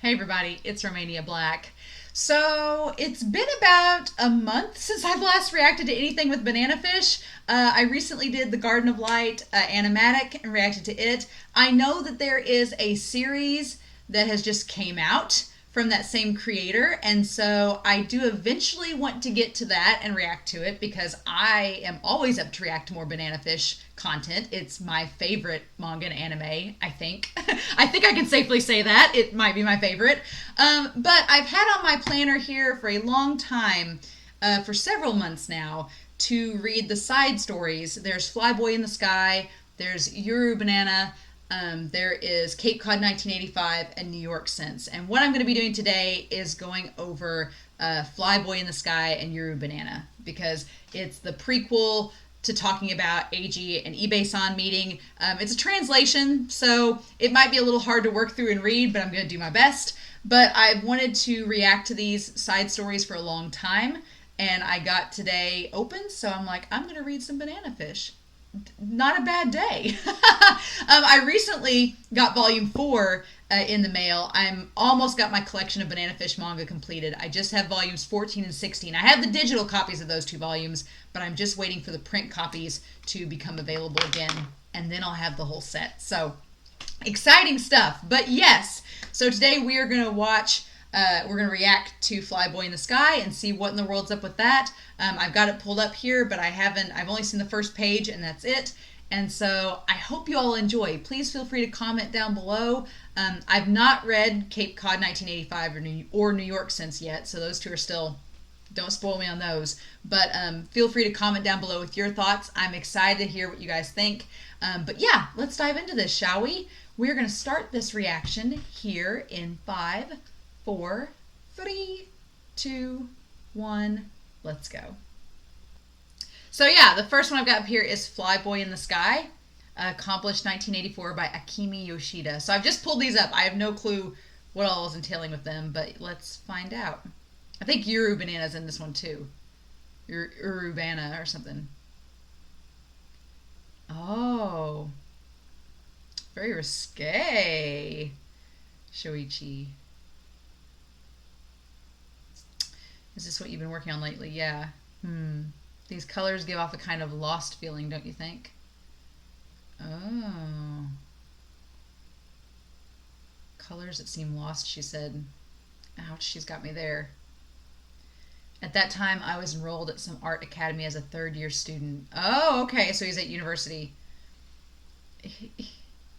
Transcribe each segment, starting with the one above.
Hey everybody, it's Romania Black. So it's been about a month since I've last reacted to anything with banana fish. I recently did the Garden of Light animatic and reacted to it. I know that there is a series that has just came out from that same creator, and so I do eventually want to get to that and react to it because I am always up to react to more banana fish content. It's my favorite manga and anime, I think. I think I can safely say that. It might be my favorite. But I've had on my planner here for a long time, for several months now, to read the side stories. There's Flyboy in the Sky, there's Ura Banana, there is Cape Cod 1985 and New York Sense. And what I'm going to be doing today is going over Flyboy in the Sky and Ura Banana because it's the prequel to talking about Eiji and Ibe-san meeting. It's a translation, so it might be a little hard to work through and read, but I'm going to do my best. But I've wanted to react to these side stories for a long time, and I got today open, so I'm like, I'm going to read some banana fish. Not a bad day. I recently got volume 4 in the mail. I'm almost got my collection of banana fish manga completed. I just have volumes 14 and 16. I have the digital copies of those two volumes, but I'm just waiting for the print copies to become available again, and then I'll have the whole set. So exciting stuff. But yes, so today we are going to watch we're going to react to Flyboy in the Sky and see what in the world's up with that. I've got it pulled up here, but I've only seen the first page and that's it. And so I hope you all enjoy. Please feel free to comment down below. I've not read Cape Cod 1985 or New York Sense yet, so those two are still, don't spoil me on those. But feel free to comment down below with your thoughts. I'm excited to hear what you guys think. But yeah, let's dive into this, shall we? We're going to start this reaction here in 5, 4, 3, 2, 1, let's go. So yeah, the first one I've got up here is Flyboy in the Sky, accomplished 1984 by Akemi Yoshida. So I've just pulled these up. I have no clue what all is entailing with them, but let's find out. I think Ura Banana's in this one too. Ura Banana or something. Oh, very risque. Shoichi. Is this what you've been working on lately? Yeah. These colors give off a kind of lost feeling, don't you think? Oh. Colors that seem lost, she said. Ouch, she's got me there. At that time, I was enrolled at some art academy as a third-year student. Oh, okay, so he's at university.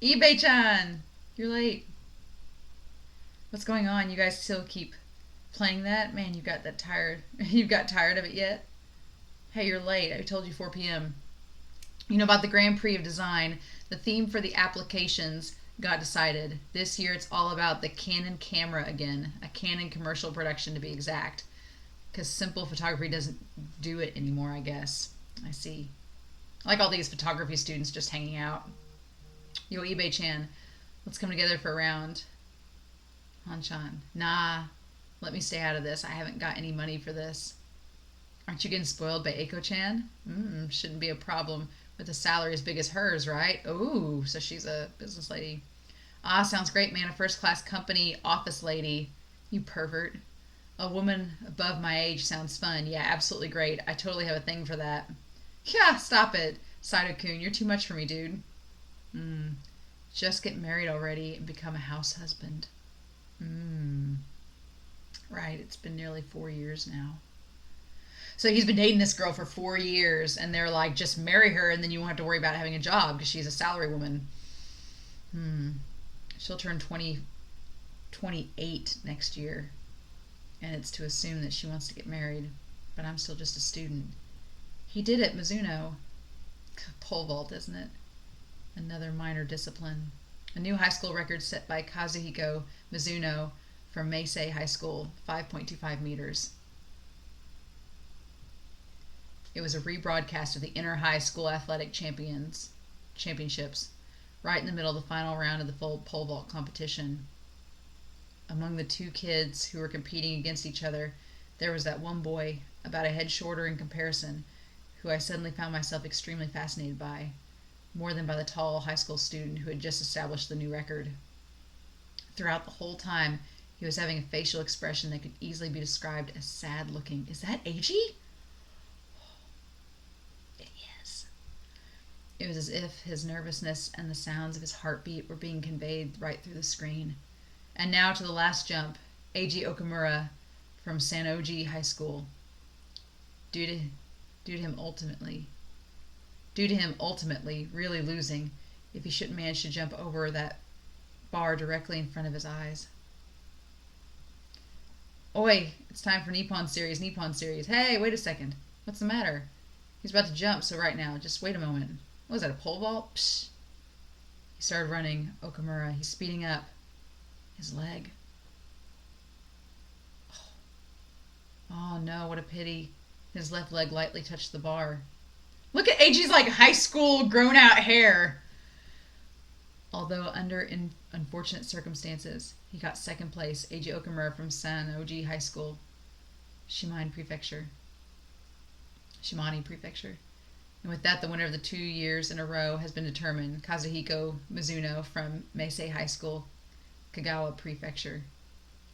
Ibe-chan! You're late. What's going on? You guys still keep playing that? Man, you got that tired. You got tired of it yet? Hey, you're late. I told you 4 p.m. You know about the Grand Prix of Design. The theme for the applications got decided. This year it's all about the Canon camera again. A Canon commercial production to be exact. Because simple photography doesn't do it anymore, I guess. I see. I like all these photography students just hanging out. Yo, Ibe-chan, let's come together for a round. Han-chan, nah. Let me stay out of this. I haven't got any money for this. Aren't you getting spoiled by Eiko-chan? Shouldn't be a problem with a salary as big as hers, right? Oh, so she's a business lady. Ah, sounds great, man. A first-class company office lady. You pervert. A woman above my age sounds fun. Yeah, absolutely great. I totally have a thing for that. Yeah, stop it. Saito-kun, you're too much for me, dude. Just get married already and become a house husband. Right, it's been nearly 4 years now. So he's been dating this girl for 4 years, and they're like, just marry her, and then you won't have to worry about having a job because she's a salary woman. She'll turn 28 next year, and it's to assume that she wants to get married, but I'm still just a student. He did it, Mizuno. Pole vault, isn't it? Another minor discipline. A new high school record set by Kazuhiko Mizuno from Meisei High School, 5.25 meters. It was a rebroadcast of the inter-high school athletic championships, right in the middle of the final round of the full pole vault competition. Among the two kids who were competing against each other, there was that one boy, about a head shorter in comparison, who I suddenly found myself extremely fascinated by, more than by the tall high school student who had just established the new record. Throughout the whole time, He was having a facial expression that could easily be described as sad looking. Is that Eiji? It is. It was as if his nervousness and the sounds of his heartbeat were being conveyed right through the screen. And now to the last jump. Eiji Okamura from Sanoji High School. Due to him ultimately really losing if he shouldn't manage to jump over that bar directly in front of his eyes. Oi, it's time for Nippon Series. Hey, wait a second. What's the matter? He's about to jump, so right now, just wait a moment. What was that, a pole vault? Psh. He started running, Okamura. He's speeding up. His leg. Oh no, what a pity. His left leg lightly touched the bar. Look at Eiji's like high school grown out hair. Although under unfortunate circumstances, he got second place. Eiji Okamura from Sanoji High School, Shimane Prefecture. And with that, the winner of the 2 years in a row has been determined. Kazuhiko Mizuno from Meisei High School, Kagawa Prefecture.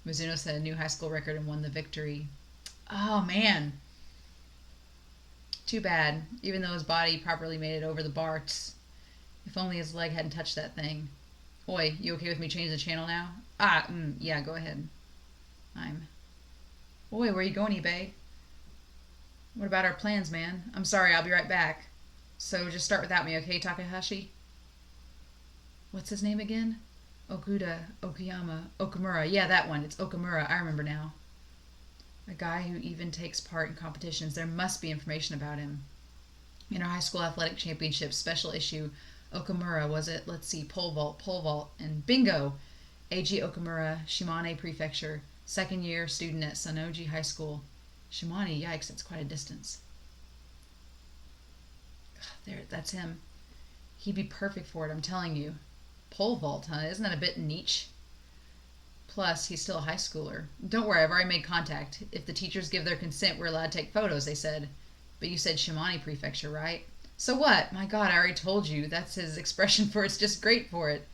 Mizuno set a new high school record and won the victory. Oh, man. Too bad. Even though his body properly made it over the bar. If only his leg hadn't touched that thing. Oi, you okay with me changing the channel now? Yeah, go ahead. Oi, where are you going, Ibe? What about our plans, man? I'm sorry, I'll be right back. So just start without me, okay, Takahashi? What's his name again? Okamura. Yeah, that one. It's Okamura. I remember now. A guy who even takes part in competitions. There must be information about him. In our high school athletic championship special issue, Okamura, was it? Let's see, pole vault, and bingo! Eiji Okamura, Shimane Prefecture, second year student at Sanoji High School. Shimane, yikes, that's quite a distance. There, that's him. He'd be perfect for it, I'm telling you. Pole vault, huh? Isn't that a bit niche? Plus, he's still a high schooler. Don't worry, I've already made contact. If the teachers give their consent, we're allowed to take photos, they said. But you said Shimane Prefecture, right? So what? My God, I already told you. That's his expression for it's just great for it.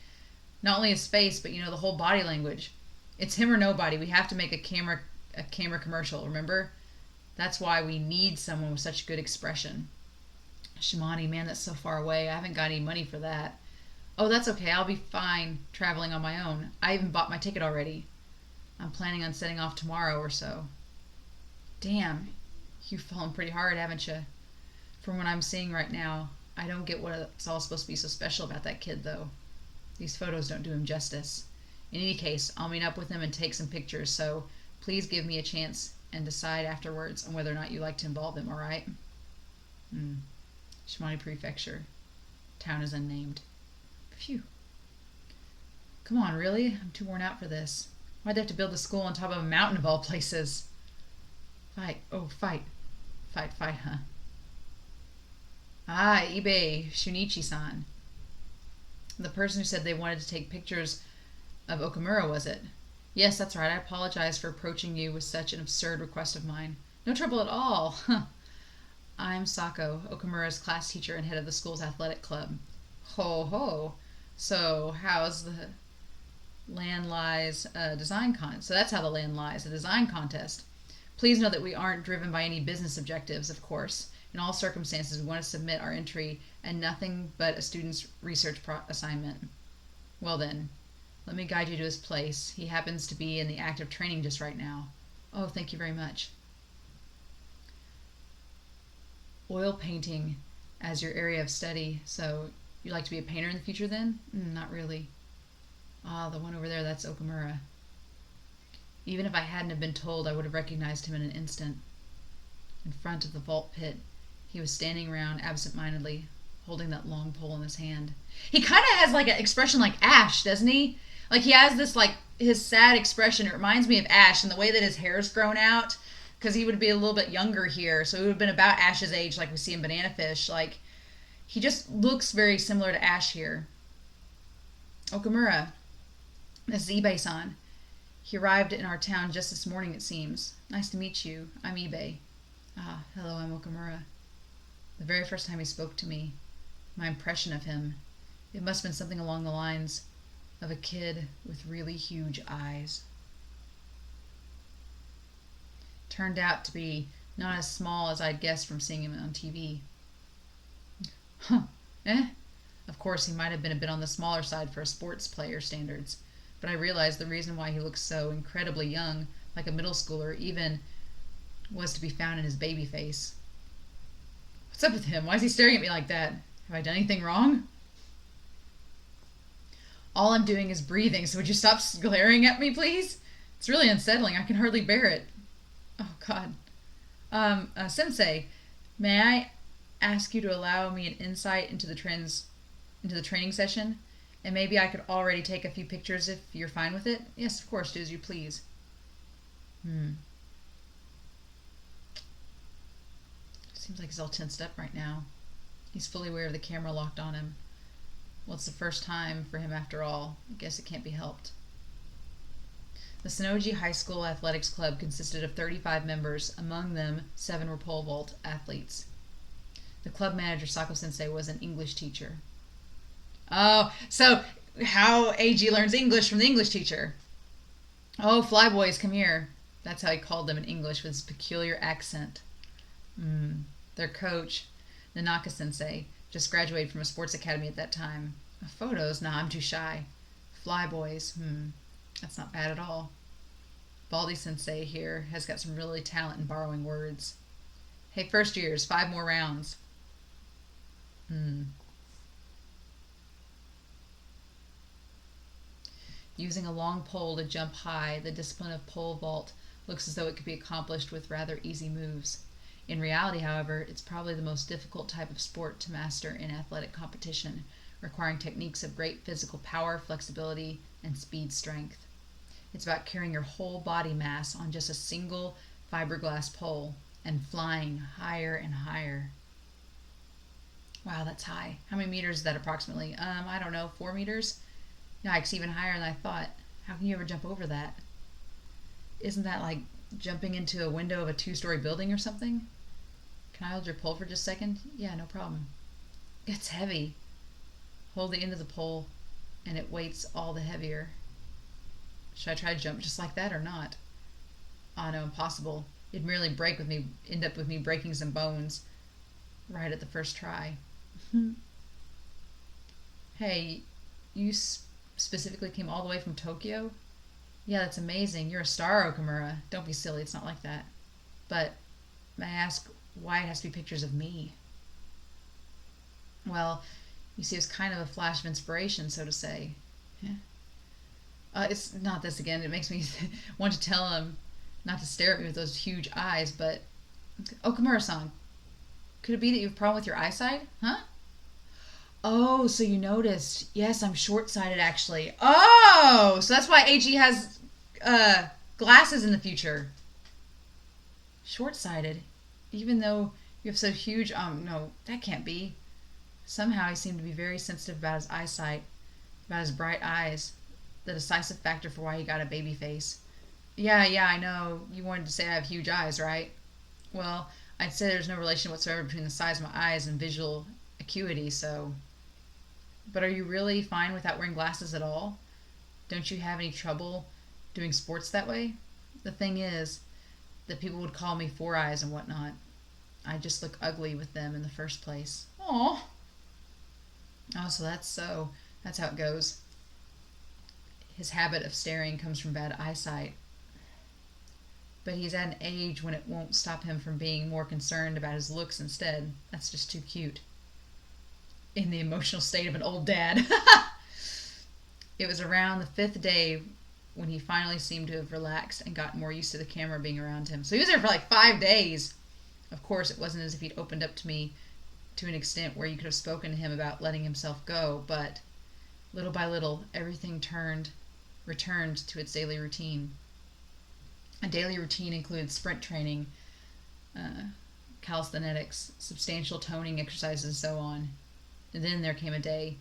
Not only his face, but the whole body language. It's him or nobody. We have to make a camera commercial, remember? That's why we need someone with such good expression. Shimane, man, that's so far away. I haven't got any money for that. Oh, that's okay. I'll be fine traveling on my own. I even bought my ticket already. I'm planning on setting off tomorrow or so. Damn, you've fallen pretty hard, haven't you? From what I'm seeing right now, I don't get what's all supposed to be so special about that kid, though. These photos don't do him justice. In any case, I'll meet up with him and take some pictures, so please give me a chance and decide afterwards on whether or not you like to involve him, all right? Shimane Prefecture. Town is unnamed. Phew. Come on, really? I'm too worn out for this. Why'd they have to build a school on top of a mountain of all places? Fight. Oh, fight. Fight, huh? Ah, Ibe, Shunichi-san. The person who said they wanted to take pictures of Okamura, was it? Yes, that's right. I apologize for approaching you with such an absurd request of mine. No trouble at all. I'm Sako, Okamura's class teacher and head of the school's athletic club. Ho ho. So how's the land lies design contest? So that's how the land lies, a design contest. Please know that we aren't driven by any business objectives, of course. In all circumstances, we want to submit our entry and nothing but a student's research assignment. Well then, let me guide you to his place. He happens to be in the act of training just right now. Oh, thank you very much. Oil painting as your area of study. So you'd like to be a painter in the future then? Not really. Ah, the one over there, that's Okamura. Even if I hadn't have been told, I would have recognized him in an instant. In front of the vault pit, he was standing around absent-mindedly, holding that long pole in his hand. He kind of has like an expression like Ash, doesn't he? Like he has this like his sad expression. It reminds me of Ash and the way that his hair's grown out, because he would be a little bit younger here, so he would have been about Ash's age, like we see in Banana Fish. Like he just looks very similar to Ash here. Okamura, this is Ibe-san. He arrived in our town just this morning, it seems. Nice to meet you. I'm Ibe. Ah, hello, I'm Okamura. The very first time he spoke to me, my impression of him, it must have been something along the lines of a kid with really huge eyes. turned out to be not as small as I'd guessed from seeing him on TV. Huh. Of course, he might have been a bit on the smaller side for a sports player standards, but I realized the reason why he looks so incredibly young, like a middle schooler, even was to be found in his baby face. What's up with him? Why is he staring at me like that? Have I done anything wrong? All I'm doing is breathing, so would you stop glaring at me, please? It's really unsettling. I can hardly bear it. Oh, God. Sensei, may I ask you to allow me an insight into the training session? And maybe I could already take a few pictures if you're fine with it? Yes, of course, do as you please. Seems like he's all tensed up right now. He's fully aware of the camera locked on him. Well, it's the first time for him after all. I guess it can't be helped. The Sonoji High School Athletics Club consisted of 35 members. Among them, 7 were pole vault athletes. The club manager, Sako-sensei, was an English teacher. Oh, so how Eiji learns English from the English teacher. Oh, Flyboys, come here. That's how he called them in English with his peculiar accent. Their coach, Nanaka-sensei, just graduated from a sports academy at that time. Photos? Nah, I'm too shy. Flyboys? That's not bad at all. Baldy-sensei here has got some really talent in borrowing words. Hey, first years, 5 more rounds. Using a long pole to jump high, the discipline of pole vault looks as though it could be accomplished with rather easy moves. In reality, however, it's probably the most difficult type of sport to master in athletic competition, requiring techniques of great physical power, flexibility, and speed strength. It's about carrying your whole body mass on just a single fiberglass pole and flying higher and higher. Wow, that's high. How many meters is that approximately? I don't know, 4 meters? Yikes, even higher than I thought. How can you ever jump over that? Isn't that like jumping into a window of a 2-story building or something? Can I hold your pole for just a second? Yeah, no problem. It's heavy. Hold the end of the pole and it weights all the heavier. Should I try to jump just like that or not? Oh no, impossible. It'd merely end up with me breaking some bones right at the first try. Hey, you specifically came all the way from Tokyo? Yeah, that's amazing. You're a star, Okamura. Don't be silly, it's not like that. But may I ask why it has to be pictures of me? Well, you see, it was kind of a flash of inspiration, so to say. It's not this again. It makes me want to tell him not to stare at me with those huge eyes, but... Okamura-san, could it be that you have a problem with your eyesight? Huh? Oh, so you noticed. Yes, I'm short-sighted, actually. Oh, so that's why Eiji has glasses in the future. Short-sighted? Even though you have so huge... no, that can't be. Somehow he seemed to be very sensitive about his eyesight, about his bright eyes, the decisive factor for why he got a baby face. Yeah, I know. You wanted to say I have huge eyes, right? Well, I'd say there's no relation whatsoever between the size of my eyes and visual acuity, so... But are you really fine without wearing glasses at all? Don't you have any trouble doing sports that way? The thing is that people would call me 4 eyes and whatnot. I just look ugly with them in the first place. Aw. Oh, so that's how it goes. His habit of staring comes from bad eyesight. But he's at an age when it won't stop him from being more concerned about his looks instead. That's just too cute. In the emotional state of an old dad. It was around the 5th day when he finally seemed to have relaxed and got more used to the camera being around him. So he was there for like 5 days. Of course, it wasn't as if he'd opened up to me to an extent where you could have spoken to him about letting himself go, but little by little, everything returned to its daily routine. A daily routine includes sprint training, calisthenics, substantial toning exercises, and so on. And then there came a day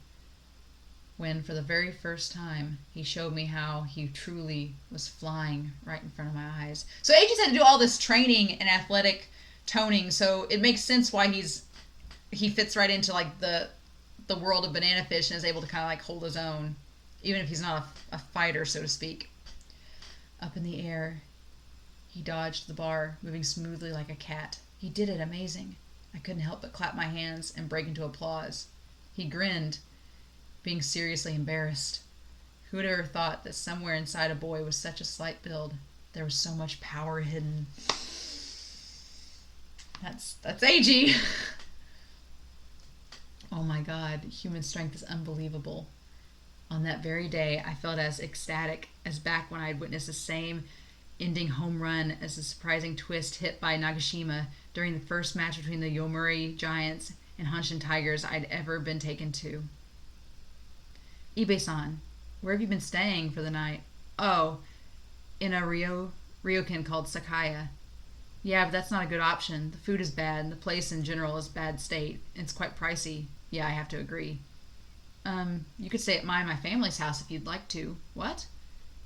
when, for the very first time, he showed me how he truly was flying right in front of my eyes. So Eiji's had to do all this training and athletic toning, so it makes sense why he fits right into like the world of Banana Fish and is able to kind of like hold his own, even if he's not a fighter, so to speak. Up in the air, He dodged the bar, moving smoothly like a cat. You did it, amazing. I couldn't help but clap my hands and break into applause. He grinned, being seriously embarrassed. Who would ever thought that somewhere inside a boy with such a slight build, there was so much power hidden? That's Eiji. Oh my God, human strength is unbelievable. On that very day, I felt as ecstatic as back when I had witnessed the same ending home run as the surprising twist hit by Nagashima during the first match between the Yomiuri Giants and Hanshin Tigers I'd ever been taken to. Ibe-san, where have you been staying for the night? Oh, in a ryokan called Sakaya. Yeah, but that's not a good option. The food is bad, and the place in general is bad state. It's quite pricey. Yeah, I have to agree. You could stay at my family's house if you'd like to. What?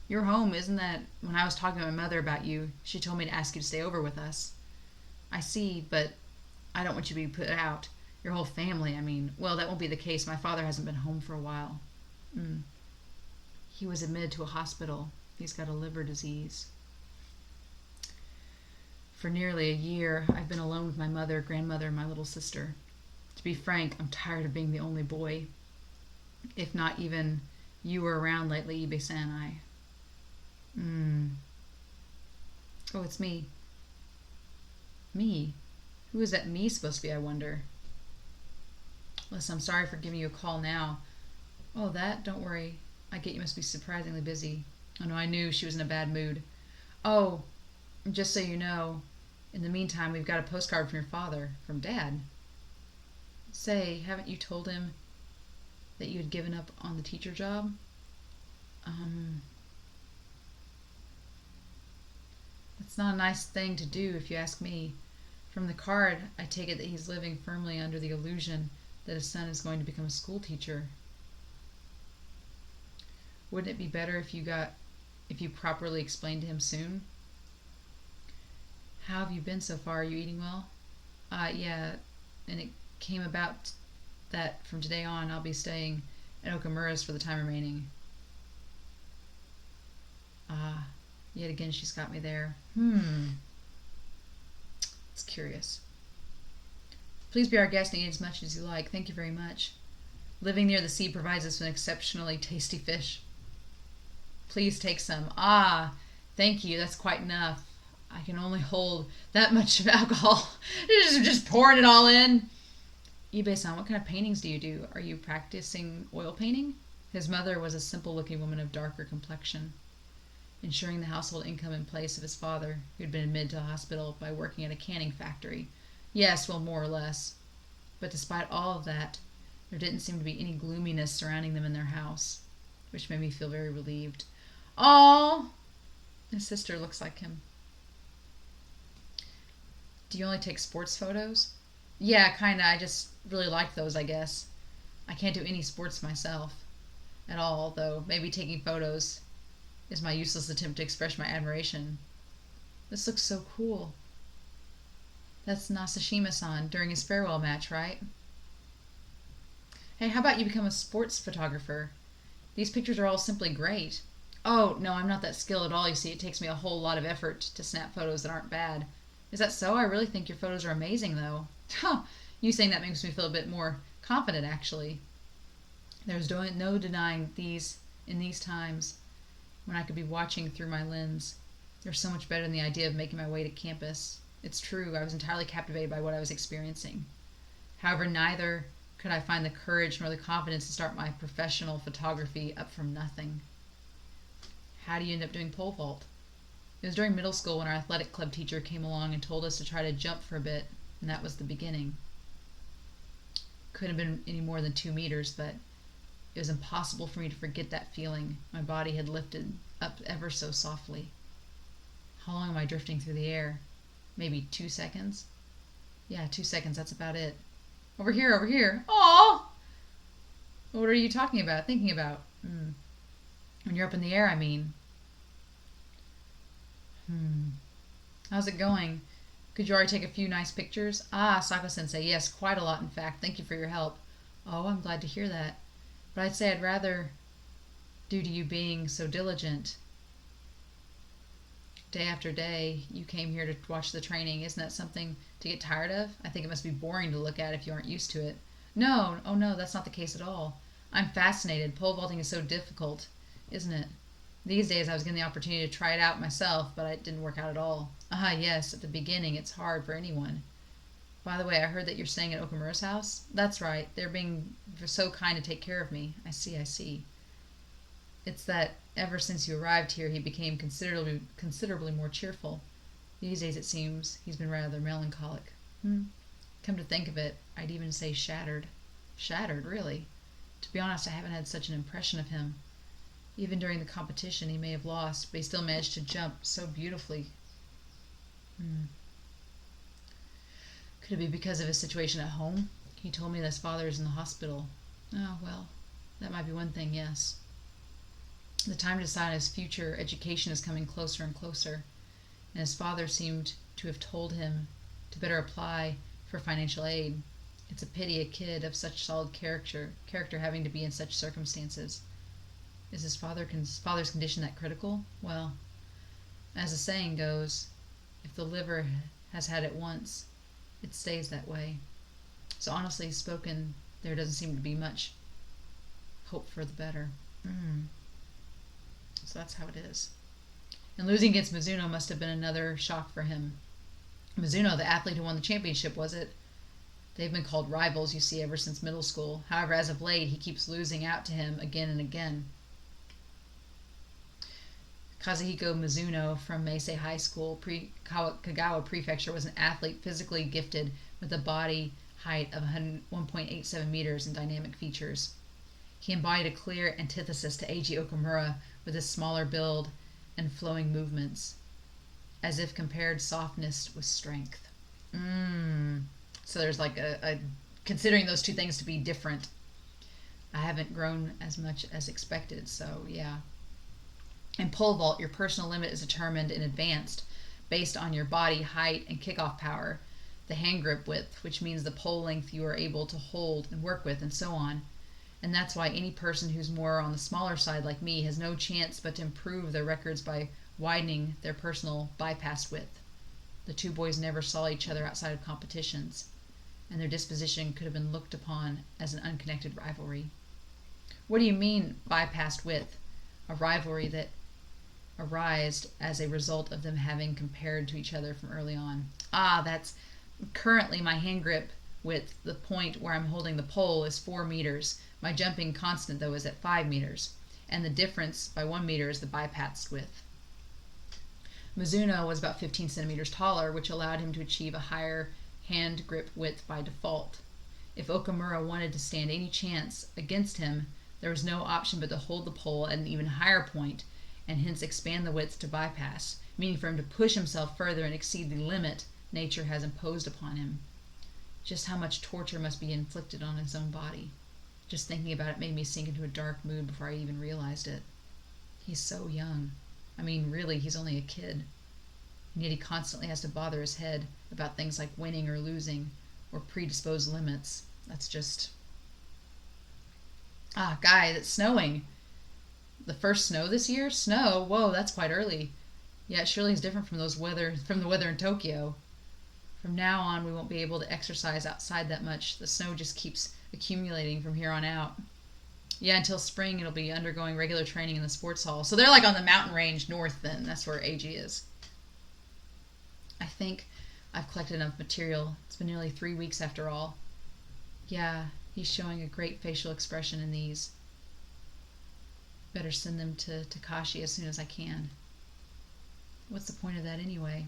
Your home, isn't that? When I was talking to my mother about you, she told me to ask you to stay over with us. I see, but I don't want you to be put out. Your whole family, I mean. Well, that won't be the case. My father hasn't been home for a while. He was admitted to a hospital. He's got a liver disease. For nearly a year, I've been alone with my mother, grandmother, and my little sister. To be frank, I'm tired of being the only boy. If not even you were around lately, Ibe-san, Oh, it's me. Me? Who is that me supposed to be, I wonder? Listen, I'm sorry for giving you a call now. Oh, that? Don't worry. I get you must be surprisingly busy. Oh, no, I knew she was in a bad mood. Oh, just so you know, in the meantime, we've got a postcard from your father, from Dad. Say, haven't you told him that you had given up on the teacher job? That's not a nice thing to do if you ask me. From the card, I take it that he's living firmly under the illusion that his son is going to become a school teacher. Wouldn't it be better if you properly explained to him soon? How have you been so far? Are you eating well? Yeah, and it came about that from today on I'll be staying at Okamura's for the time remaining. Yet again she's got me there. It's curious. Please be our guest and eat as much as you like. Thank you very much. Living near the sea provides us with an exceptionally tasty fish. Please take some. Thank you. That's quite enough. I can only hold that much of alcohol. Just pouring it all in. Ibe-san, what kind of paintings do you do? Are you practicing oil painting? His mother was a simple-looking woman of darker complexion, ensuring the household income in place of his father, who had been admitted to the hospital by working at a canning factory. Yes, well, more or less. But despite all of that, there didn't seem to be any gloominess surrounding them in their house, which made me feel very relieved. Oh, his sister looks like him. Do you only take sports photos? Yeah, kinda. I just really like those, I guess. I can't do any sports myself at all, though maybe taking photos is my useless attempt to express my admiration. This looks so cool. That's Nasashima-san during his farewell match, right? Hey, how about you become a sports photographer? These pictures are all simply great. Oh, no, I'm not that skilled at all, you see. It takes me a whole lot of effort to snap photos that aren't bad. Is that so? I really think your photos are amazing, though. You saying that makes me feel a bit more confident, actually. There's no denying in these times, when I could be watching through my lens. They're so much better than the idea of making my way to campus. It's true, I was entirely captivated by what I was experiencing. However, neither could I find the courage nor the confidence to start my professional photography up from nothing. How do you end up doing pole vault? It was during middle school when our athletic club teacher came along and told us to try to jump for a bit, and that was the beginning. Couldn't have been any more than 2 meters, but it was impossible for me to forget that feeling. My body had lifted up ever so softly. How long am I drifting through the air? Maybe 2 seconds? Yeah, 2 seconds, that's about it. Over here, over here. Aww! What are you thinking about? When you're up in the air, I mean. How's it going? Could you already take a few nice pictures? Sako-sensei, yes, quite a lot, in fact. Thank you for your help. Oh, I'm glad to hear that. But I'd say I'd rather, due to you being so diligent. Day after day, you came here to watch the training. Isn't that something to get tired of? I think it must be boring to look at if you aren't used to it. No, oh no, that's not the case at all. I'm fascinated. Pole vaulting is so difficult, isn't it? These days I was given the opportunity to try it out myself, but it didn't work out at all. Ah, yes, at the beginning it's hard for anyone. By the way, I heard that you're staying at Okamura's house? That's right. They're being so kind to take care of me. I see, I see. It's that ever since you arrived here, he became considerably more cheerful. These days, it seems, he's been rather melancholic. Come to think of it, I'd even say shattered. Shattered, really? To be honest, I haven't had such an impression of him. Even during the competition, he may have lost, but he still managed to jump so beautifully. Could it be because of his situation at home? He told me that his father is in the hospital. Oh, well, that might be one thing, yes. The time to decide his future education is coming closer and closer, and his father seemed to have told him to better apply for financial aid. It's a pity a kid of such solid character having to be in such circumstances. Is his father's condition that critical? Well, as the saying goes, if the liver has had it once, it stays that way. So honestly spoken, there doesn't seem to be much hope for the better. So that's how it is. And losing against Mizuno must have been another shock for him. Mizuno, the athlete who won the championship, was it? They've been called rivals, you see, ever since middle school. However, as of late, he keeps losing out to him again and again. Kazuhiko Mizuno from Meisei High School, Kagawa Prefecture, was an athlete physically gifted with a body height of 1.87 meters and dynamic features. He embodied a clear antithesis to Eiji Okamura with his smaller build and flowing movements, as if compared softness with strength. So there's like a considering those two things to be different. I haven't grown as much as expected, so yeah. In pole vault, your personal limit is determined in advance based on your body height and kickoff power, the hand grip width, which means the pole length you are able to hold and work with, and so on. And that's why any person who's more on the smaller side like me has no chance but to improve their records by widening their personal bypass width. The two boys never saw each other outside of competitions, and their disposition could have been looked upon as an unconnected rivalry. What do you mean, bypassed width? A rivalry that arose as a result of them having compared to each other from early on. That's currently my hand grip width. The point where I'm holding the pole is 4 meters. My jumping constant, though, is at 5 meters, and the difference by 1 meter is the bypassed width. Mizuno was about 15 centimeters taller, which allowed him to achieve a higher hand grip width by default. If Okamura wanted to stand any chance against him, there was no option but to hold the pole at an even higher point, and hence expand the width to bypass, meaning for him to push himself further and exceed the limit nature has imposed upon him. Just how much torture must be inflicted on his own body. Just thinking about it made me sink into a dark mood before I even realized it. He's so young. I mean, really, he's only a kid. And yet he constantly has to bother his head about things like winning or losing, or predisposed limits. That's just... Guy, it's snowing. The first snow this year? Snow? Whoa, that's quite early. Yeah, it surely is different from the weather in Tokyo. From now on, we won't be able to exercise outside that much. The snow just keeps accumulating from here on out. Yeah, until spring, it'll be undergoing regular training in the sports hall. So they're like on the mountain range north then. That's where Eiji is. I think I've collected enough material. It's been nearly 3 weeks after all. Yeah, he's showing a great facial expression in these. Better send them to Takashi as soon as I can. What's the point of that anyway?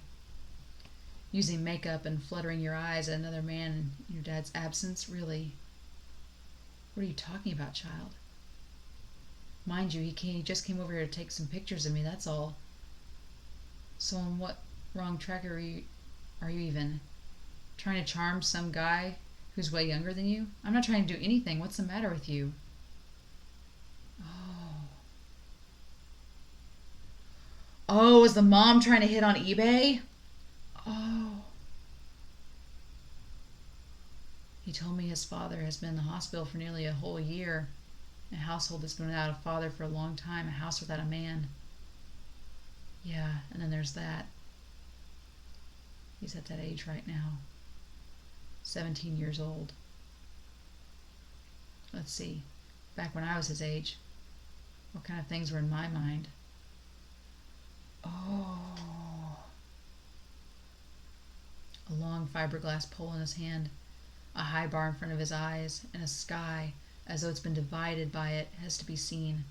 Using makeup and fluttering your eyes at another man in your dad's absence? Really? What are you talking about, child? Mind you, he just came over here to take some pictures of me, that's all. So on what wrong track are you even? Trying to charm some guy who's way younger than you? I'm not trying to do anything. What's the matter with you? Oh, is the mom trying to hit on eBay? Oh. He told me his father has been in the hospital for nearly a whole year. A household that's been without a father for a long time. A house without a man. Yeah, and then there's that. He's at that age right now. 17 years old. Let's see. Back when I was his age, what kind of things were in my mind? Oh. A long fiberglass pole in his hand, a high bar in front of his eyes, and a sky, as though it's been divided by it, has to be seen.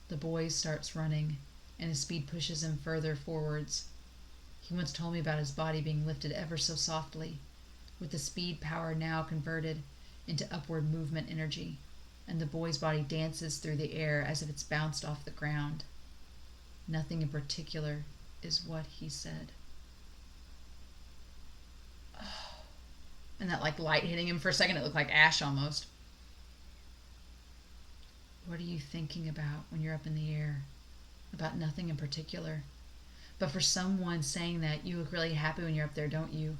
The boy starts running, and his speed pushes him further forwards. He once told me about his body being lifted ever so softly, with the speed power now converted into upward movement energy, and the boy's body dances through the air as if it's bounced off the ground. Nothing in particular is what he said. Oh. And that light hitting him for a second, it looked like ash almost. What are you thinking about when you're up in the air? About nothing in particular. But for someone saying that, you look really happy when you're up there, don't you?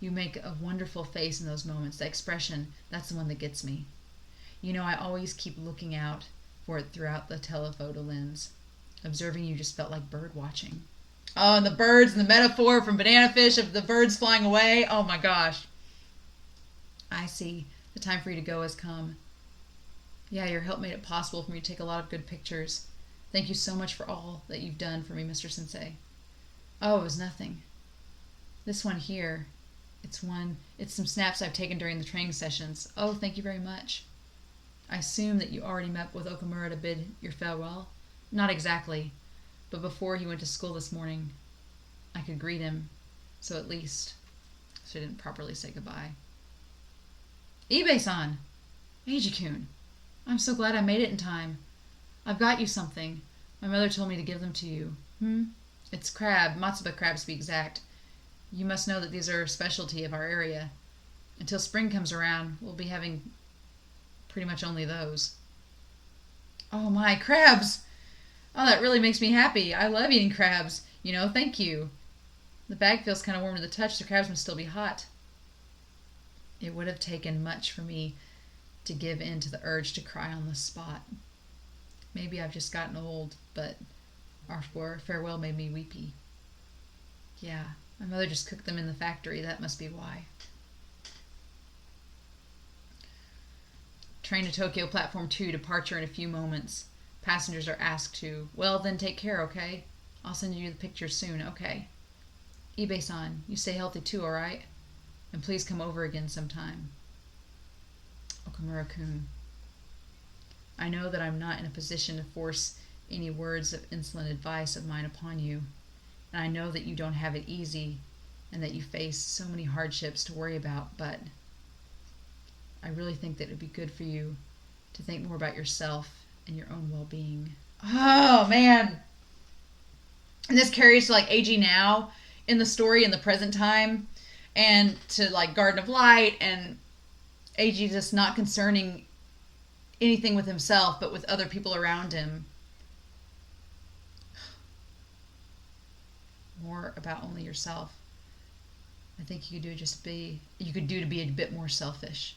You make a wonderful face in those moments. The expression, that's the one that gets me. You know, I always keep looking out for it throughout the telephoto lens. Observing you just felt like bird watching. Oh, and the birds and the metaphor from Banana Fish of the birds flying away. Oh my gosh. I see. The time for you to go has come. Yeah, your help made it possible for me to take a lot of good pictures. Thank you so much for all that you've done for me, Mr. Sensei. Oh, it was nothing. This one here, it's some snaps I've taken during the training sessions. Oh, thank you very much. I assume that you already met with Okamura to bid your farewell? Not exactly, but before he went to school this morning, I could greet him, so at least I didn't properly say goodbye. Ibe-san! Eiji-kun! I'm so glad I made it in time. I've got you something. My mother told me to give them to you. It's crab, matsuba crabs to be exact. You must know that these are a specialty of our area. Until spring comes around, we'll be having pretty much only those. Oh my, crabs! Oh, that really makes me happy. I love eating crabs. Thank you. The bag feels kind of warm to the touch. The crabs must still be hot. It would have taken much for me to give in to the urge to cry on the spot. Maybe I've just gotten old, but our farewell made me weepy. Yeah, my mother just cooked them in the factory. That must be why. Train to Tokyo Platform 2, departure in a few moments. Passengers are asked to, well, then take care, okay? I'll send you the pictures soon, okay? Ibe-san, you stay healthy too, alright? And please come over again sometime. Okamura-kun. I know that I'm not in a position to force any words of insolent advice of mine upon you, and I know that you don't have it easy and that you face so many hardships to worry about, but I really think that it would be good for you to think more about yourself and your own well-being. Oh, man. And this carries to Eiji now in the story in the present time, and to Garden of Light, and Eiji just not concerning anything with himself, but with other people around him. More about only yourself. I think you could do to be a bit more selfish,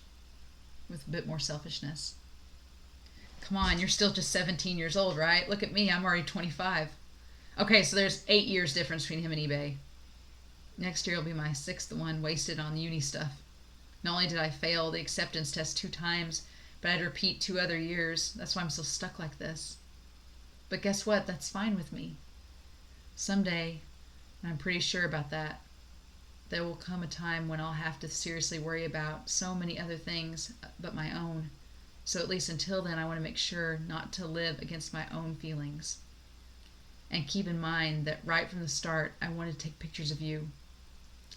with a bit more selfishness. Come on, you're still just 17 years old, right? Look at me, I'm already 25. Okay, so there's 8 years difference between him and Ibe. Next year will be my 6th one wasted on uni stuff. Not only did I fail the acceptance test 2 times, but I'd repeat 2 other years. That's why I'm so stuck like this. But guess what? That's fine with me. Someday, and I'm pretty sure about that, there will come a time when I'll have to seriously worry about so many other things but my own. So at least until then, I want to make sure not to live against my own feelings. And keep in mind that right from the start, I wanted to take pictures of you.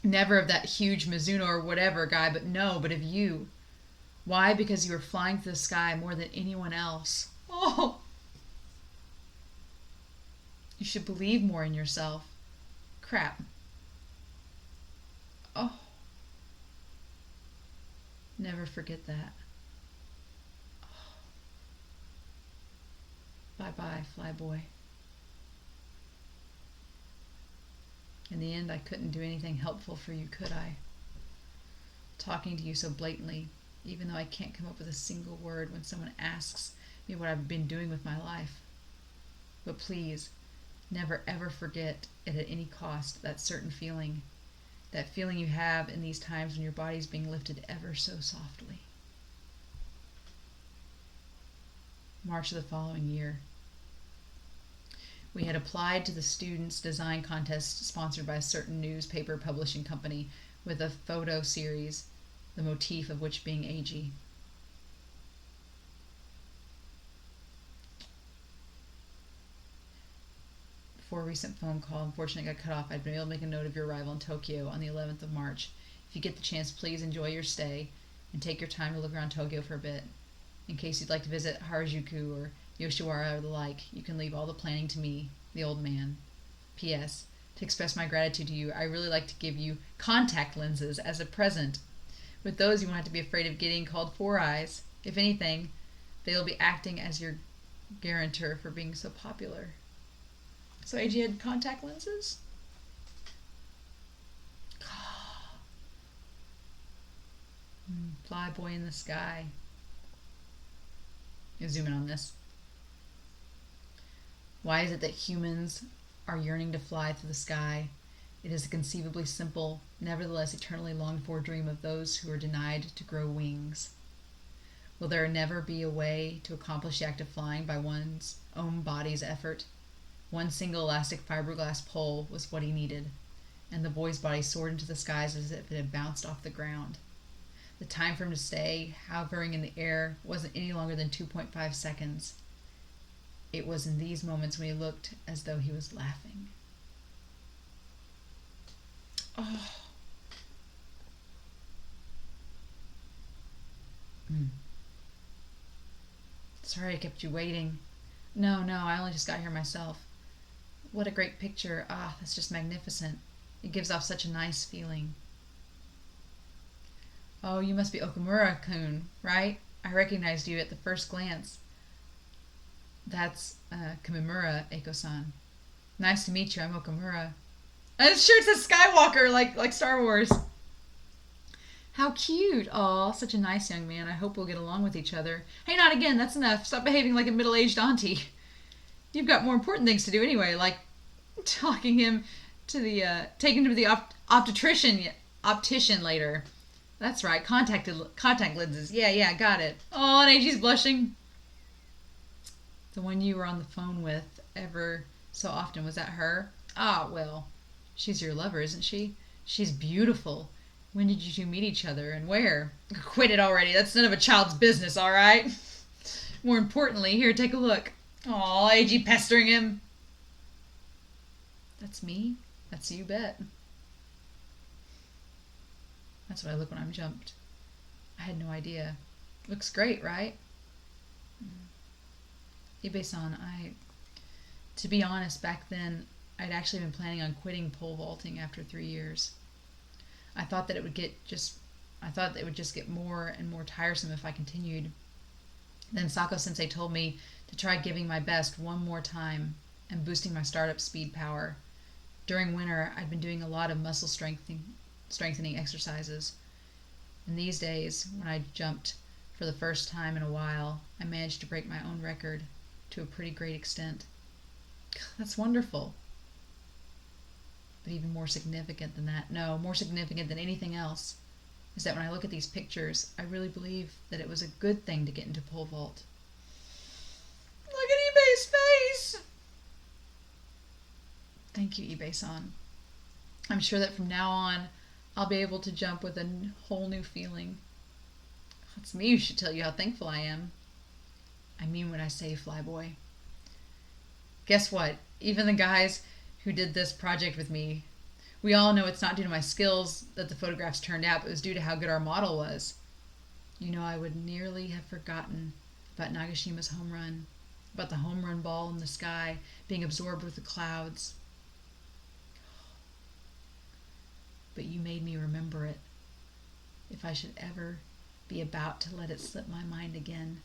Never of that huge Mizuno or whatever guy, but of you. Why? Because you were flying through the sky more than anyone else. Oh! You should believe more in yourself. Crap. Oh. Never forget that. Oh. Bye-bye, Flyboy. In the end, I couldn't do anything helpful for you, could I? Talking to you so blatantly, even though I can't come up with a single word when someone asks me what I've been doing with my life. But please, Never ever forget it at any cost, that certain feeling. That feeling you have in these times when your body's being lifted ever so softly. March of the following year. We had applied to the students' design contest sponsored by a certain newspaper publishing company with a photo series, the motif of which being Eiji. Before a recent phone call, unfortunately got cut off, I'd been able to make a note of your arrival in Tokyo on the 11th of March. If you get the chance, please enjoy your stay and take your time to look around Tokyo for a bit. In case you'd like to visit Harajuku or Yoshiwara or the like, you can leave all the planning to me, the old man. P.S. To express my gratitude to you, I really like to give you contact lenses as a present. With those, you won't have to be afraid of getting called Four Eyes. If anything, they'll be acting as your guarantor for being so popular. So Eiji had contact lenses? Flyboy in the sky. You zoom in on this. Why is it that humans are yearning to fly through the sky? It is a conceivably simple, nevertheless eternally longed for dream of those who are denied to grow wings. Will there never be a way to accomplish the act of flying by one's own body's effort? One single elastic fiberglass pole was what he needed, and the boy's body soared into the skies as if it had bounced off the ground. The time for him to stay hovering in the air wasn't any longer than 2.5 seconds. It was in these moments when he looked as though he was laughing. Oh. Sorry I kept you waiting. No, I only just got here myself. What a great picture. Ah, that's just magnificent. It gives off such a nice feeling. Oh, you must be Okamura-kun, right? I recognized you at the first glance. That's Kamimura, Eiko-san. Nice to meet you. I'm Okamura. And sure, it says Skywalker, like Star Wars. How cute. Aw, such a nice young man. I hope we'll get along with each other. Hey, not again. That's enough. Stop behaving like a middle-aged auntie. You've got more important things to do anyway, like taking him to the optician later. That's right, contact lenses. Yeah, got it. Oh, and Eiji's blushing. The one you were on the phone with ever so often, was that her? Ah, well, she's your lover, isn't she? She's beautiful. When did you two meet each other and where? Quit it already. That's none of a child's business, all right? More importantly, here, take a look. Aw, Eiji pestering him. That's me? That's you bet. That's what I look when I'm jumped. I had no idea. Looks great, right? Ibe-san, to be honest, back then, I'd actually been planning on quitting pole vaulting after 3 years. I thought that it would just get more and more tiresome if I continued. Then Sako-sensei told me to try giving my best one more time and boosting my startup speed power. During winter, I'd been doing a lot of muscle strengthening exercises. And these days, when I jumped for the first time in a while, I managed to break my own record to a pretty great extent. That's wonderful. But even more significant than that, more significant than anything else, is that when I look at these pictures, I really believe that it was a good thing to get into pole vault. Look at Ibe's face! Thank you, Ibe-san. I'm sure that from now on, I'll be able to jump with a whole new feeling. It's me who should tell you how thankful I am. I mean when I say Flyboy. Guess what? Even the guys who did this project with me, we all know it's not due to my skills that the photographs turned out, but it was due to how good our model was. You know, I would nearly have forgotten about Nagashima's home run, about the home run ball in the sky being absorbed with the clouds. But you made me remember it. If I should ever be about to let it slip my mind again,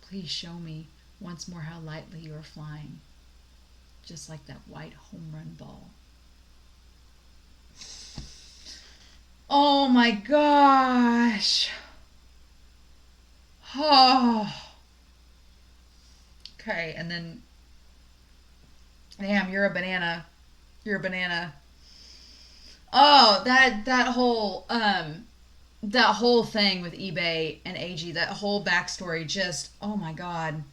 please show me once more how lightly you are flying, just like that white home run ball. Oh my gosh. Oh. Okay, and then Damn, you're a banana. You're a banana. Oh, that whole thing with Ibe and Eiji, that whole backstory, just oh my god,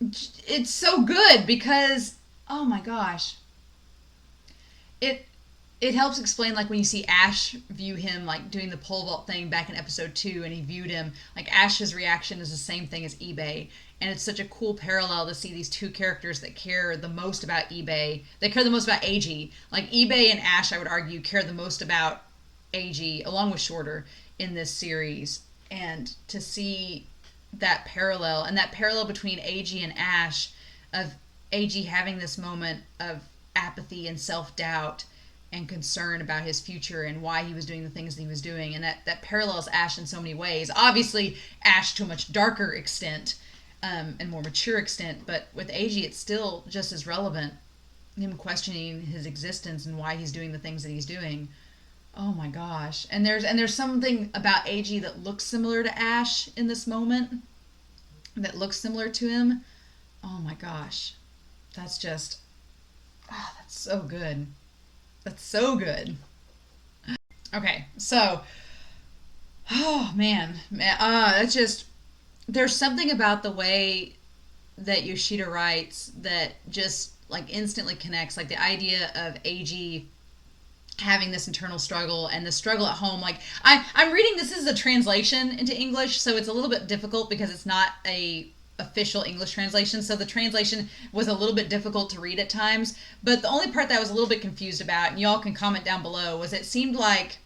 it's so good because oh my gosh, it it helps explain like when you see Ash view him like doing the pole vault thing back in episode 2 and he viewed him like Ash's reaction is the same thing as Ibe, and it's such a cool parallel to see these two characters that care the most about Ibe, they care the most about Eiji, like Ibe and Ash I would argue care the most about Eiji along with Shorter in this series, and to see that parallel and that parallel between Eiji and Ash of Eiji having this moment of apathy and self-doubt and concern about his future and why he was doing the things that he was doing, and that parallels Ash in so many ways. Obviously Ash to a much darker extent, and more mature extent, but with Eiji it's still just as relevant, him questioning his existence and why he's doing the things that he's doing. Oh my gosh. And there's something about Eiji that looks similar to Ash in this moment, that looks similar to him. Oh my gosh. That's just that's so good. That's so good. Okay, so oh man, that's just there's something about the way that Yoshida writes that just like instantly connects, like the idea of Eiji having this internal struggle and the struggle at home. Like I'm reading this as a translation into English, so it's a little bit difficult because it's not a official English translation, so the translation was a little bit difficult to read at times. But the only part that I was a little bit confused about, and y'all can comment down below, was it seemed like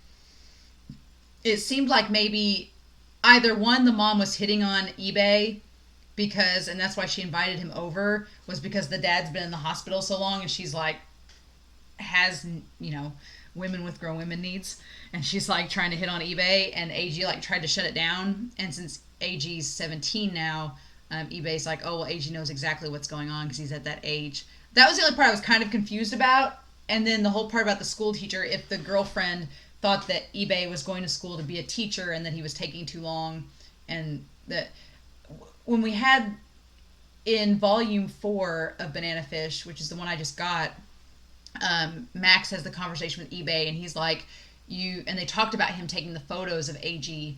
maybe either one, the mom was hitting on Ibe because, and that's why she invited him over, was because the dad's been in the hospital so long and she's like has women with grown women needs, and she's like trying to hit on Ibe, and Eiji like tried to shut it down, and since Eiji's 17 now, Ibe's like, oh well, Eiji knows exactly what's going on because he's at that age. That was the only part I was kind of confused about, and then the whole part about the school teacher, if the girlfriend thought that Ibe was going to school to be a teacher and that he was taking too long, and that when we had in volume 4 of Banana Fish, which is the one I just got, Max has the conversation with Ibe, and he's like, and they talked about him taking the photos of Eiji,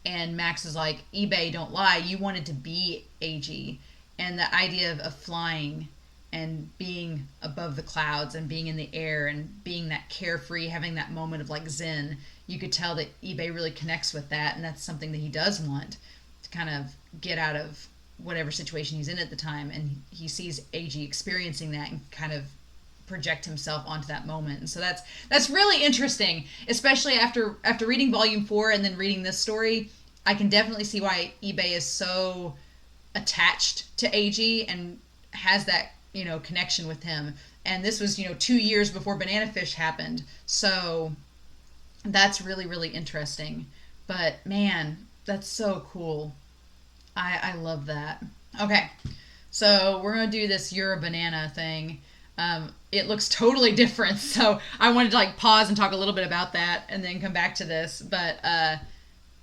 and Max is like, Ibe, don't lie, you wanted to be Eiji. And the idea of flying and being above the clouds and being in the air and being that carefree, having that moment of like zen, you could tell that Ibe really connects with that, and that's something that he does want to kind of get out of whatever situation he's in at the time, and he sees Eiji experiencing that and kind of project himself onto that moment. And so that's really interesting, especially after reading volume 4 and then reading this story. I can definitely see why Ibe is so attached to Eiji and has that connection with him. And this was 2 years before Banana Fish happened, so that's really, really interesting. But man, that's so cool. I love that. Okay, so we're gonna do this Ura Banana thing. It looks totally different, so I wanted to like pause and talk a little bit about that and then come back to this. But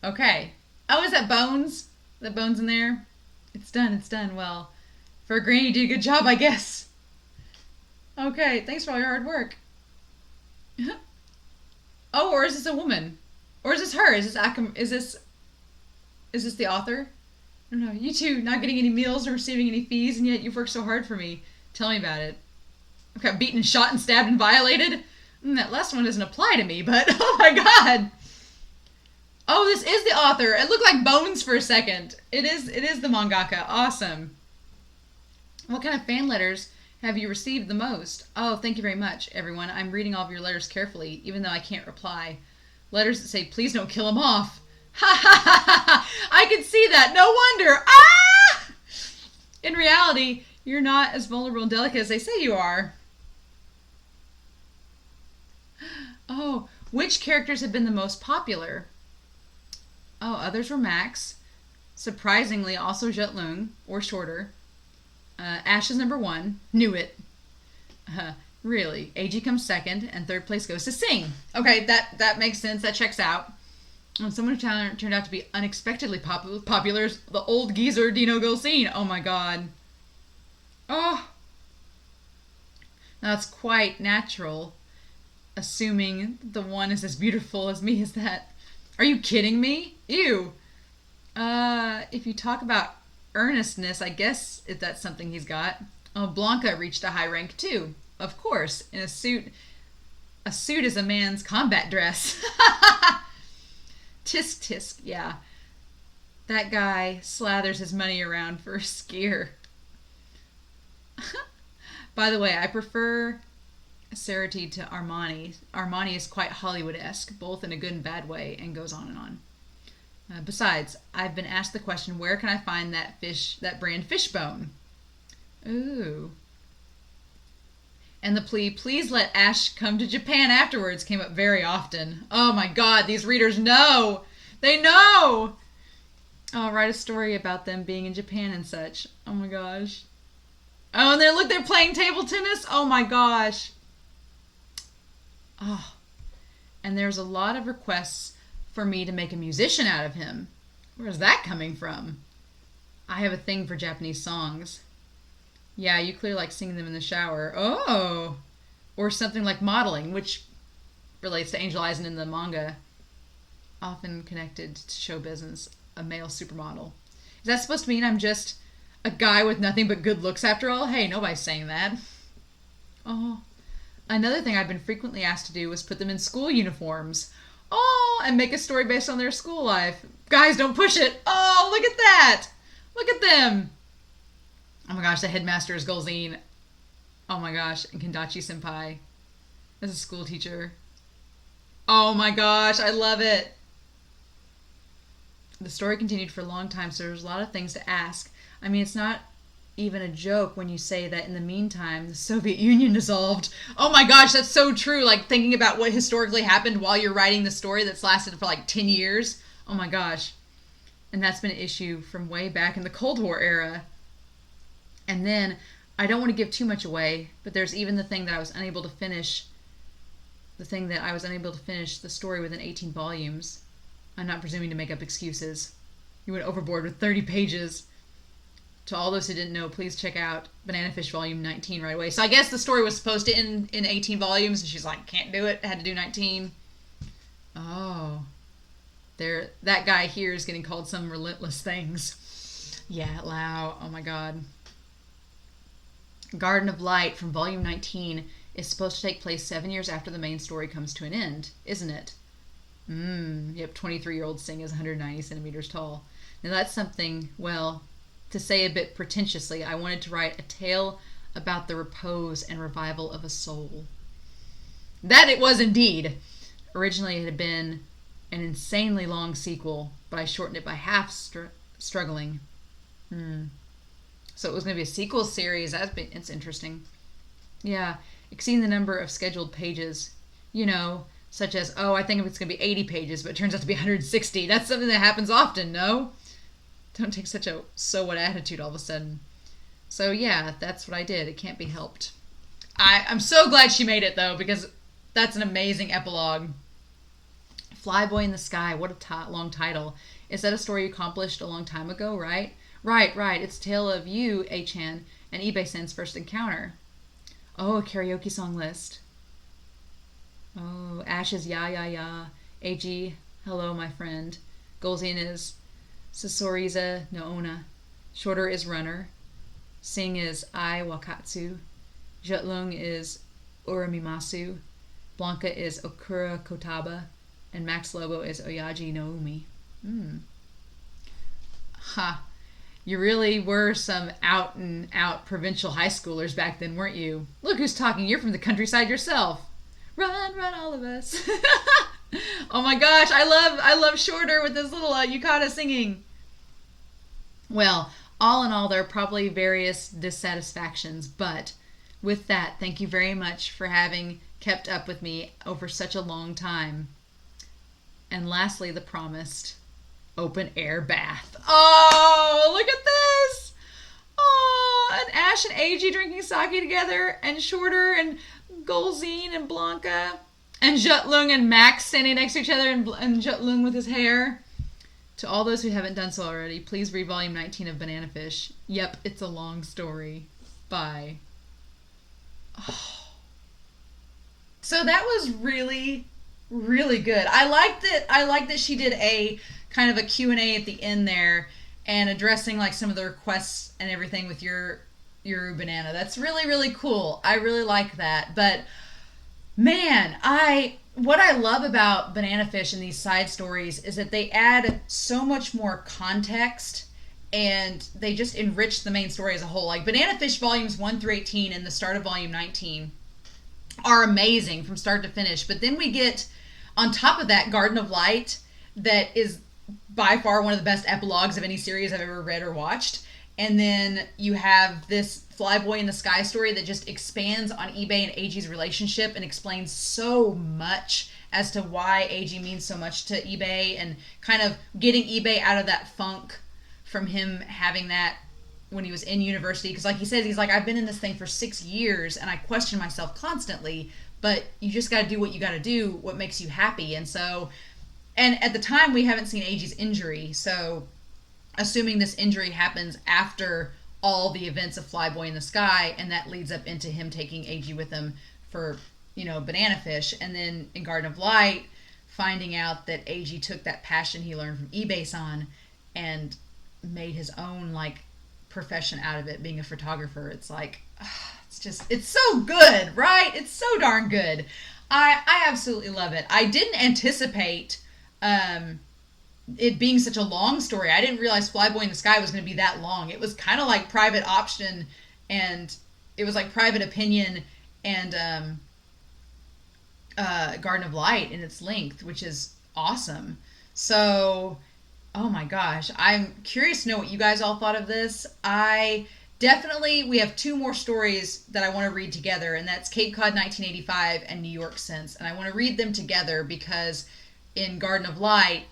okay. Oh, is that bones? That bones in there? It's done. Well, for a granny, you did a good job, I guess. Okay, thanks for all your hard work. Oh, or is this a woman? Or is this her? Is this the author? I don't know. You two not getting any meals or receiving any fees, and yet you've worked so hard for me. Tell me about it. I've got beaten, shot, and stabbed and violated. That last one doesn't apply to me, but oh my god. Oh, this is the author. It looked like bones for a second. It is the mangaka. Awesome. What kind of fan letters have you received the most? Oh, thank you very much, everyone. I'm reading all of your letters carefully, even though I can't reply. Letters that say, please don't kill him off. Ha ha ha ha! I can see that. No wonder. Ah! In reality, you're not as vulnerable and delicate as they say you are. Oh, which characters have been the most popular? Oh, others were Max. Surprisingly, also Jetlung, or Shorter. Ash is number 1. Knew it. Really. Eiji comes second, and third place goes to Sing. Okay, that makes sense. That checks out. And someone who turned out to be unexpectedly popular is the old geezer Dino Golsine. Oh my god. Oh. Now, it's quite natural, assuming the one is as beautiful as me as that. Are you kidding me? Ew. If you talk about earnestness, I guess if that's something he's got. Oh, Blanca reached a high rank too. Of course, in a suit. A suit is a man's combat dress. Tisk tisk, yeah. That guy slathers his money around for a skier. By the way, I prefer Cerati to Armani. Armani is quite Hollywood-esque, both in a good and bad way, and goes on and on. Besides, I've been asked the question, where can I find that brand Fishbone? Ooh. And the plea, please let Ash come to Japan afterwards, came up very often. Oh my god, these readers know! They know! I'll write a story about them being in Japan and such. Oh my gosh. Oh, and look, they're playing table tennis. Oh my gosh. Oh. And there's a lot of requests for me to make a musician out of him. Where's that coming from? I have a thing for Japanese songs. Yeah, you clearly like singing them in the shower. Oh! Or something like modeling, which relates to Angel Eyes and in the manga. Often connected to show business. A male supermodel. Is that supposed to mean I'm just a guy with nothing but good looks after all? Hey, nobody's saying that. Oh. Another thing I've been frequently asked to do was put them in school uniforms. Oh, and make a story based on their school life. Guys, don't push it. Oh, look at that. Look at them. Oh my gosh, the headmaster is Golzine. Oh my gosh, and Kendachi Senpai as a school teacher. Oh my gosh, I love it. The story continued for a long time, so there's a lot of things to ask. I mean, it's not even a joke when you say that in the meantime, the Soviet Union dissolved. Oh my gosh, that's so true. Like, thinking about what historically happened while you're writing the story that's lasted for like 10 years. Oh my gosh. And that's been an issue from way back in the Cold War era. And then, I don't want to give too much away, but there's even the thing that I was unable to finish. The thing that I was unable to finish the story within 18 volumes. I'm not presuming to make up excuses. You went overboard with 30 pages. To all those who didn't know, please check out Banana Fish Volume 19 right away. So I guess the story was supposed to end in 18 volumes, and she's like, can't do it. I had to do 19. Oh. That guy here is getting called some relentless things. Yeah, Lao. Oh my god. Garden of Light from Volume 19 is supposed to take place 7 years after the main story comes to an end, isn't it? Yep, 23-year-old Singh is 190 centimeters tall. Now that's something, well, to say a bit pretentiously, I wanted to write a tale about the repose and revival of a soul. That it was indeed. Originally it had been an insanely long sequel, but I shortened it by half, struggling. So it was going to be a sequel series. It's interesting. Yeah, exceeding the number of scheduled pages. You know, such as, oh, I think it's going to be 80 pages, but it turns out to be 160. That's something that happens often, no? Don't take such a so what attitude all of a sudden. So yeah, that's what I did. It can't be helped. I'm so glad she made it, though, because that's an amazing epilogue. Flyboy in the Sky, what a long title. Is that a story you accomplished a long time ago, right? Right. It's a tale of you, A-chan, and Ibe-san's first encounter. Oh, a karaoke song list. Oh, Ash is ya ya ya. Eiji, hello, my friend. Golzin is Sasoriza no Ona. Shorter is Runner. Sing is I Wakatsu. Jutlung is Uramimasu. Blanca is Okura Kotaba. And Max Lobo is Oyaji no Umi. Ha. You really were some out-and-out provincial high schoolers back then, weren't you? Look who's talking. You're from the countryside yourself. Run, all of us. Oh my gosh, I love Shorter with this little yukata singing. Well, all in all, there are probably various dissatisfactions, but with that, thank you very much for having kept up with me over such a long time. And lastly, the promised open air bath. Oh, look at this! Oh, and Ash and Eiji drinking sake together, and Shorter and Golzin and Blanca, and Jutlung and Max standing next to each other, and Jutlung with his hair. To all those who haven't done so already, please read Volume 19 of Banana Fish. Yep, it's a long story. Bye. Oh. So that was really, really good. I liked it. I liked that she did a kind of a Q&A at the end there and addressing like some of the requests and everything with your Ura Banana. That's really, really cool. I really like that. But man, I what I love about Banana Fish and these side stories is that they add so much more context and they just enrich the main story as a whole. Like Banana Fish volumes 1 through 18 and the start of volume 19 are amazing from start to finish. But then we get on top of that Garden of Light that is by far one of the best epilogues of any series I've ever read or watched. And then you have this Flyboy in the Sky story that just expands on Ibe and Eiji's relationship and explains so much as to why Eiji means so much to Ibe and kind of getting Ibe out of that funk from him having that when he was in university. Because like he says, he's like, I've been in this thing for 6 years and I question myself constantly, but you just got to do what you got to do, what makes you happy. And so, and at the time we haven't seen Eiji's injury, so assuming this injury happens after all the events of Flyboy in the Sky, and that leads up into him taking Eiji with him for, Banana Fish, and then in Garden of Light, finding out that Eiji took that passion he learned from Ibe-san and made his own, like, profession out of it, being a photographer. It's like, it's so good, right? It's so darn good. I absolutely love it. I didn't anticipate it being such a long story. I didn't realize Flyboy in the Sky was going to be that long. It was kind of like Private Option, and it was like Private Opinion and Garden of Light in its length, which is awesome. So, oh my gosh, I'm curious to know what you guys all thought of this. We have 2 more stories that I want to read together, and that's Cape Cod 1985 and New York Sense. And I want to read them together because in Garden of Light,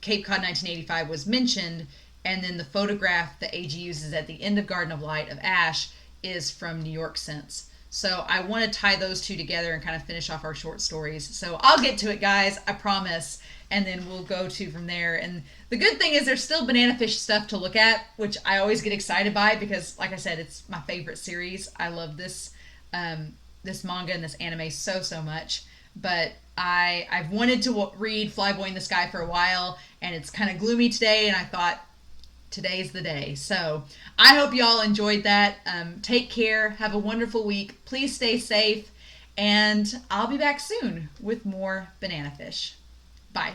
Cape Cod 1985 was mentioned, and then the photograph that Eiji uses at the end of Garden of Light of Ash is from New York Sense. So I want to tie those 2 together and kind of finish off our short stories. So I'll get to it, guys, I promise, and then we'll go to from there. And the good thing is there's still Banana Fish stuff to look at, which I always get excited by because, like I said, it's my favorite series. I love this this manga and this anime so much. But I've wanted to read Flyboy in the Sky for a while, and it's kind of gloomy today, and I thought today's the day. So I hope y'all enjoyed that. Take care. Have a wonderful week. Please stay safe, and I'll be back soon with more Banana Fish. Bye.